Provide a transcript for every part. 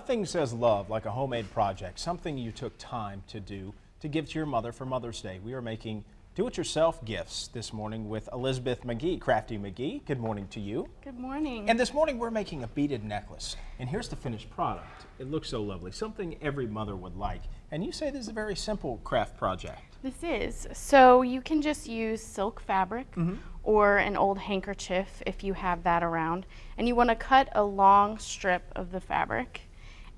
nothing says love like a homemade project, something you took time to do to give to your mother for Mother's Day. We are making do-it-yourself gifts this morning with Elizabeth Magee, Crafty Magee. Good morning to you. Good morning. And this morning we're making a beaded necklace. And here's the finished product. It looks so lovely, something every mother would like. And you say this is a very simple craft project. This is. So you can just use silk fabric or an old handkerchief if you have that around. And you want to cut a long strip of the fabric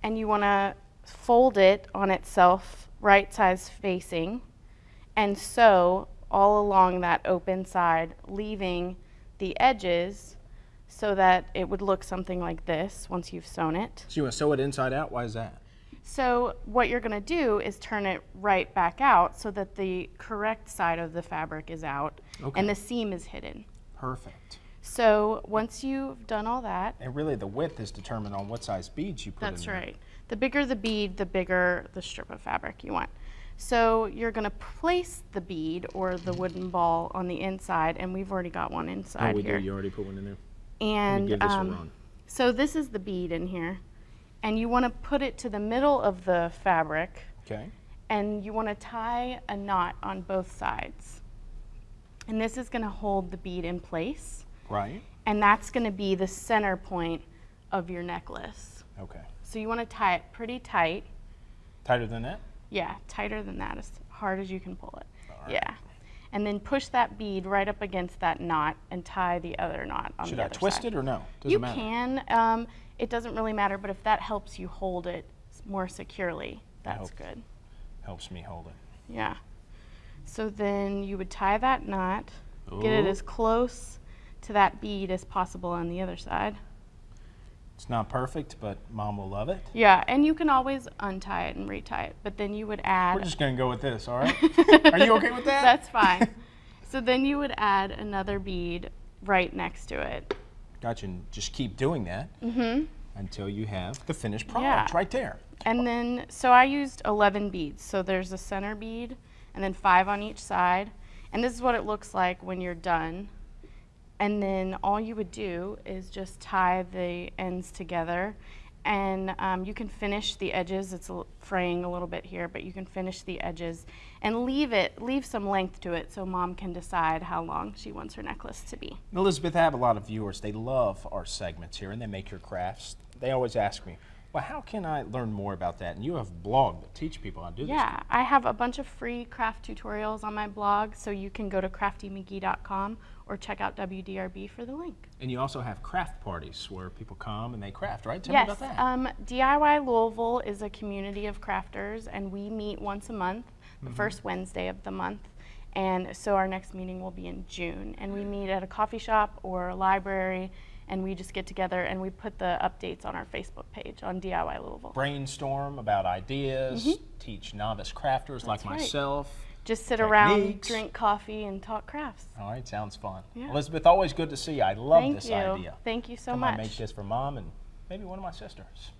and you want to fold it on itself right size facing and sew all along that open side, leaving the edges so that it would look something like this once you've sewn it. So you want to sew it inside out? Why is that? So what you're going to do is turn it right back out so that the correct side of the fabric is out and the seam is hidden. Perfect. So once you've done all that. And really the width is determined on what size beads you put in there. That's right. The bigger the bead, the bigger the strip of fabric you want. So you're going to place the bead or the wooden ball on the inside, and we've already got one inside here. Oh, we here. do? You already put one in there? And give this a run. So this is the bead in here. And you want to put it to the middle of the fabric. Okay. And you want to tie a knot on both sides. And this is going to hold the bead in place. Right. And that's going to be the center point of your necklace. Okay. So you want to tie it pretty tight. Tighter than that? Yeah, tighter than that, as hard as you can pull it. All right. Yeah. And then push that bead right up against that knot and tie the other knot on the other side. Should I twist it or no? Doesn't you matter. can. It doesn't really matter, but if that helps you hold it more securely, that's good. Helps me hold it. Yeah. So then you would tie that knot, get it as close to that bead as possible on the other side. It's not perfect, but Mom will love it. Yeah, and you can always untie it and retie it, but then you would add... We're just going to go with this, all right? Are you okay with that? That's fine. So then you would add another bead right next to it. Gotcha, and just keep doing that until you have the finished product right there. And then, so I used 11 beads. So there's a center bead and then 5 on each side. And this is what it looks like when you're done. And then all you would do is just tie the ends together. And you can finish the edges. It's fraying a little bit here, but you can finish the edges and leave some length to it so Mom can decide how long she wants her necklace to be. Elizabeth, I have a lot of viewers. They love our segments here and they make your crafts. They always ask me, well, how can I learn more about that? And you have a blog that teach people how to do this. Yeah, I have a bunch of free craft tutorials on my blog, so you can go to craftymagee.com or check out WDRB for the link. And you also have craft parties where people come and they craft, right? Tell me about that. D.I.Y. Louisville is a community of crafters, and we meet once a month, the first Wednesday of the month. And so our next meeting will be in June. And we meet at a coffee shop or a library, and we just get together and we put the updates on our Facebook page on D.I.Y. Louisville. Brainstorm about ideas, teach novice crafters like myself. Just sit around, drink coffee, and talk crafts. All right, sounds fun. Yeah. Elizabeth, always good to see you. I love this idea. Thank you so Come much. on, make this for Mom and maybe one of my sisters.